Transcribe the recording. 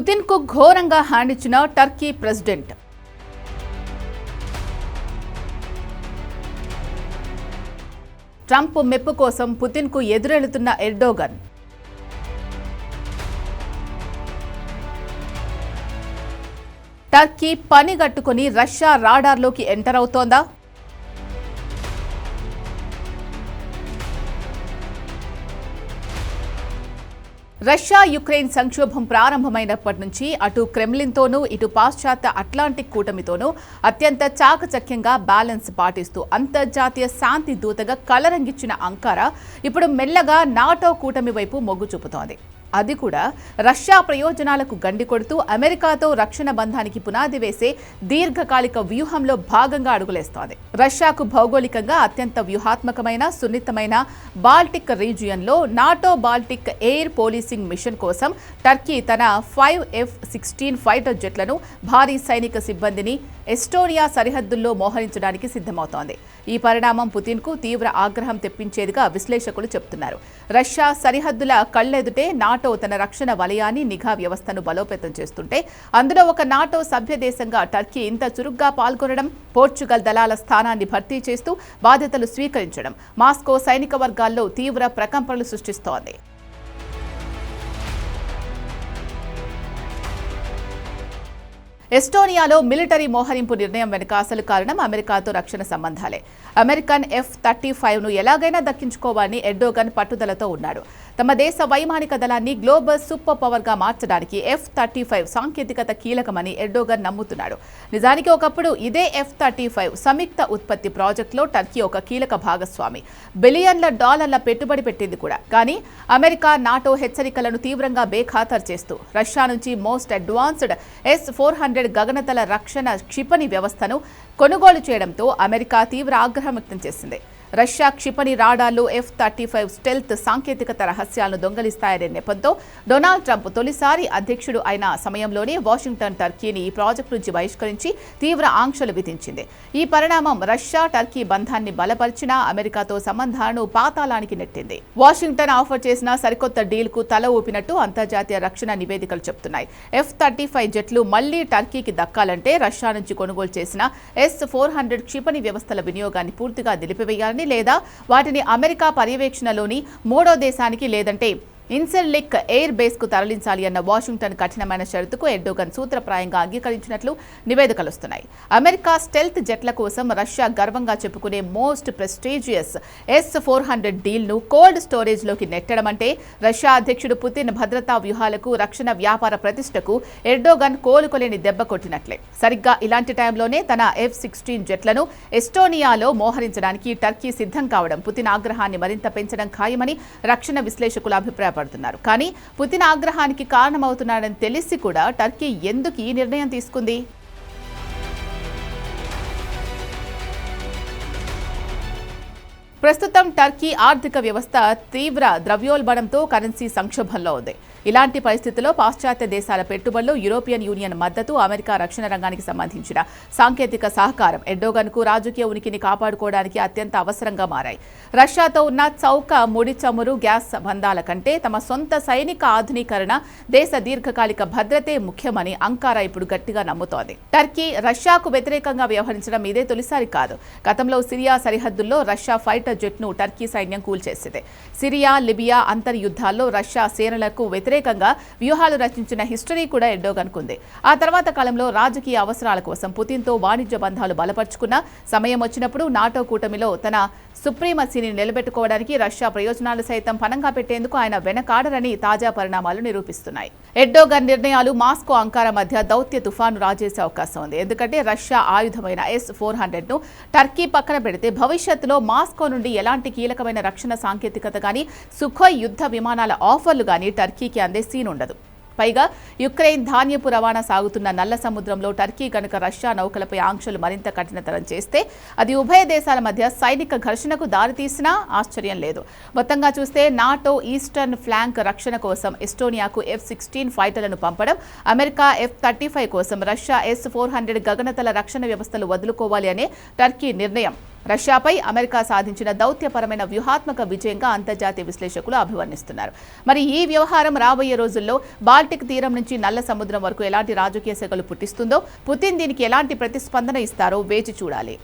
పుతిన్కు ఘోరంగా హ్యాండ్ ఇచ్చిన Turkey president. Trump మెప్పు కోసం పుతిన్కు ఎదురెళ్తున్న ఎర్డోగన్. టర్కీ పనిగట్టుకుని రష్యా రాడార్లోకి ఎంటర్ అవుతోందా? రష్యా యుక్రెయిన్ సంక్షోభం ప్రారంభమైనప్పటి నుంచి అటు క్రెమ్లిన్తోనూ ఇటు పాశ్చాత్య అట్లాంటిక్ కూటమితోనూ అత్యంత చాకచక్యంగా బ్యాలెన్స్ పాటిస్తూ అంతర్జాతీయ శాంతి దూతగా కలరంగిచ్చిన అంకారా ఇప్పుడు మెల్లగా నాటో కూటమి వైపు మొగ్గు చూపుతోంది. అది కూడా రష్యా ప్రయోజనాలకు గండి కొడుతూ అమెరికాతో రక్షణ బంధానికి పునాది వేసే దీర్ఘకాలిక వ్యూహంలో భాగంగా అడుగులేస్తోంది. రష్యాకు భౌగోళికంగా అత్యంత వ్యూహాత్మకమైన సున్నితమైన బాల్టిక్ రీజియన్లో NATO Baltic air policing mission కోసం టర్కీ తన 5 F-16 ఫైటర్ జెట్లను భారీ సైనిక సిబ్బందిని ఎస్టోనియా సరిహద్దుల్లో మోహరించడానికి సిద్ధమవుతోంది. ఈ పరిణామం పుతిన్కు తీవ్ర ఆగ్రహం తెప్పించేదిగా విశ్లేషకులు చెబుతున్నారు. రష్యా సరిహద్దుల కళ్లెదుటే నాటో తన రక్షణ వలయాన్ని నిఘా వ్యవస్థను బలోపేతం చేస్తుంటే అందులో ఒక నాటో సభ్య దేశంగా టర్కీ ఇంత చురుగ్గా పాల్గొనడం, పోర్చుగల్ దళాల స్థానాన్ని భర్తీ చేస్తూ బాధ్యతలు స్వీకరించడం మాస్కో సైనిక వర్గాల్లో తీవ్ర ప్రకంపనలు సృష్టిస్తోంది. ఎస్టోనియాలో మిలిటరీ మోహరింపు నిర్ణయం వెనుక అసలు కారణం అమెరికాతో రక్షణ సంబంధాలే. అమెరికన్ F-35ను ఎలాగైనా దక్కించుకోవాలని ఎర్డోగన్ పట్టుదలతో ఉన్నాడు. తమ దేశ వైమానిక దళాన్ని గ్లోబల్ సూపర్ పవర్గా మార్చడానికి F-35 సాంకేతికత కీలకమని ఎర్డోగన్ నమ్ముతున్నాడు. నిజానికి ఒకప్పుడు ఇదే F-35 సంయుక్త ఉత్పత్తి ప్రాజెక్టులో టర్కీ ఒక కీలక భాగస్వామి. బిలియన్ల డాలర్ల పెట్టుబడి పెట్టింది కూడా. కానీ అమెరికా, నాటో హెచ్చరికలను తీవ్రంగా బేఖాతరు చేస్తూ రష్యా నుంచి మోస్ట్ అడ్వాన్స్డ్ S-400 గగనతల రక్షణ క్షిపణి వ్యవస్థను కొనుగోలు చేయడంతో అమెరికా తీవ్ర ఆగ్రహం వ్యక్తం చేసింది. రష్యా క్షిపణి రాడార్లు F-35 స్టెల్త్ సాంకేతికత రహస్యాలను దొంగలిస్తాయనే నెపంతో డొనాల్డ్ ట్రంప్ తొలిసారి అధ్యక్షుడు అయిన సమయంలోనే వాషింగ్టన్ టర్కీని ఈ ప్రాజెక్టు నుంచి బహిష్కరించి తీవ్ర ఆంక్షలు విధించింది. ఈ పరిణామం రష్యా టర్కీ బంధాన్ని బలపరిచినా అమెరికాతో సంబంధాలను పాతాళానికి నెట్టింది. వాషింగ్టన్ ఆఫర్ చేసిన సరికొత్త డీల్కు తల ఊపినట్టు అంతర్జాతీయ రక్షణ నివేదికలు చెబుతున్నాయి. F-35 జెట్లు మళ్లీ టర్కీకి దక్కాలంటే రష్యా నుంచి కొనుగోలు చేసిన S-400 క్షిపణి వ్యవస్థల వినియోగాన్ని పూర్తిగా నిలిపివేయాలని లేదా వాటిని అమెరికా పర్యవేక్షణలోని మూడో దేశానికి లేదంటే ఇన్సెర్లిక్ ఎయిర్ బేస్కు తరలించాలి అన్న వాషింగ్టన్ కఠినమైన షరతుకు ఎర్డోగన్ సూత్రప్రాయంగా అంగీకరించినట్లు నివేదికలు వస్తున్నాయి. అమెరికా స్టెల్త్ జెట్ల కోసం రష్యా గర్వంగా చెప్పుకునే మోస్ట్ ప్రెస్టీజియస్ S-400 డీల్ను కోల్డ్ స్టోరేజ్లోకి నెట్టడం అంటే రష్యా అధ్యక్షుడు పుతిన్ భద్రతా వ్యూహాలకు, రక్షణ వ్యాపార ప్రతిష్టకు ఎర్డోగన్ కోలుకోలేని దెబ్బ కొట్టినట్లే. సరిగ్గా ఇలాంటి టైంలోనే తన F-16 జెట్లను ఎస్టోనియాలో మోహరించడానికి టర్కీ సిద్ధం కావడం పుతిన్ ఆగ్రహాన్ని మరింత పెంచడం ఖాయమని రక్షణ విశ్లేషకులు అభిప్రాయపడుతున్నారు. కానీ పుతిన్ ఆగ్రహానికి కారణమవుతున్నాడని తెలిసి కూడా టర్కీ ఎందుకు ఈ నిర్ణయం తీసుకుంది? ప్రస్తుతం టర్కీ ఆర్థిక వ్యవస్థ తీవ్ర ద్రవ్యోల్బణంతో కరెన్సీ సంక్షోభంలో ఉంది. ఇలాంటి పరిస్థితుల్లో పాశ్చాత్య దేశాల పెట్టుబడులు, యూరోపియన్ యూనియన్ మద్దతు, అమెరికా రక్షణ రంగానికి సంబంధించిన సాంకేతిక సహకారం ఎర్డోగన్కు రాజకీయ ఉనికిని కాపాడుకోవడానికి అత్యంత అవసరంగా మారాయి. రష్యాతో ఉన్న చౌక ముడి చమురు, గ్యాస్ బంధాల కంటే తమ సొంత సైనిక ఆధునీకరణ, దేశ దీర్ఘకాలిక భద్రతే ముఖ్యమని అంకారా ఇప్పుడు గట్టిగా నమ్ముతోంది. టర్కీ రష్యాకు వ్యతిరేకంగా వ్యవహరించడం ఇదే తొలిసారి కాదు. గతంలో సిరియా సరిహద్దుల్లో రష్యా ఫైటర్ జెట్ను టర్కీ సైన్యం కూల్చేసింది. సిరియా, లిబియా అంతర్యుద్ధాల్లో రష్యా సేనలకు వ్యతిరేకంగా వ్యూహాలు రచించిన హిస్టరీ కూడా ఎర్డోగన్కు ఉంది. ఆ తర్వాత కాలంలో రాజకీయ అవసరాల కోసం పుతిన్తో వాణిజ్య బంధాలు బలపరుచుకున్న సమయం వచ్చినప్పుడు నాటో కూటమిలో తన సుప్రీమసీని నిలబెట్టుకోవడానికి రష్యా ప్రయోజనాలు సైతం పణంగా పెట్టేందుకు ఆయన వెనకాడరని తాజా పరిణామాలు నిరూపిస్తున్నాయి. ఎర్డోగన్ నిర్ణయాలు మాస్కో, అంకారా మధ్య దౌత్య తుఫాను రాజేసే అవకాశం ఉంది. ఎందుకంటే రష్యా ఆయుధమైన S-400ను టర్కీ పక్కన పెడితే భవిష్యత్తులో మాస్కో నుండి ఎలాంటి కీలకమైన రక్షణ సాంకేతికత కానీ, సుఖోయ్ యుద్ధ విమానాల ఆఫర్లు కానీ టర్కీకి అందే సీన్ ఉండదు. పైగా యుక్రెయిన్ ధాన్యపు రవాణా సాగుతున్న నల్ల సముద్రంలో టర్కీ కనుక రష్యా నౌకలపై ఆంక్షలు మరింత కఠినతరం చేస్తే అది ఉభయ దేశాల మధ్య సైనిక ఘర్షణకు దారితీసినా ఆశ్చర్యం లేదు. మొత్తంగా చూస్తే నాటో ఈస్టర్న్ ఫ్లాంక్ రక్షణ కోసం ఎస్టోనియాకు F-16 ఫైటర్లను పంపడం, అమెరికా F-35 కోసం రష్యా S-400 గగనతల రక్షణ వ్యవస్థలు వదులుకోవాలి అనే టర్కీ నిర్ణయం రష్యాపై అమెరికా సాధించిన దౌత్యపరమైన వ్యూహాత్మక విజయంగా అంతర్జాతీయ విశ్లేషకులు అభివర్ణిస్తున్నారు. మరి ఈ వ్యవహారం రాబోయే రోజుల్లో బాల్టిక్ తీరం నుంచి నల్ల సముద్రం వరకు ఎలాంటి రాజకీయ సెగలు పుట్టిస్తుందో, పుతిన్ దీనికి ఎలాంటి ప్రతిస్పందన ఇస్తారో వేచి చూడాలి.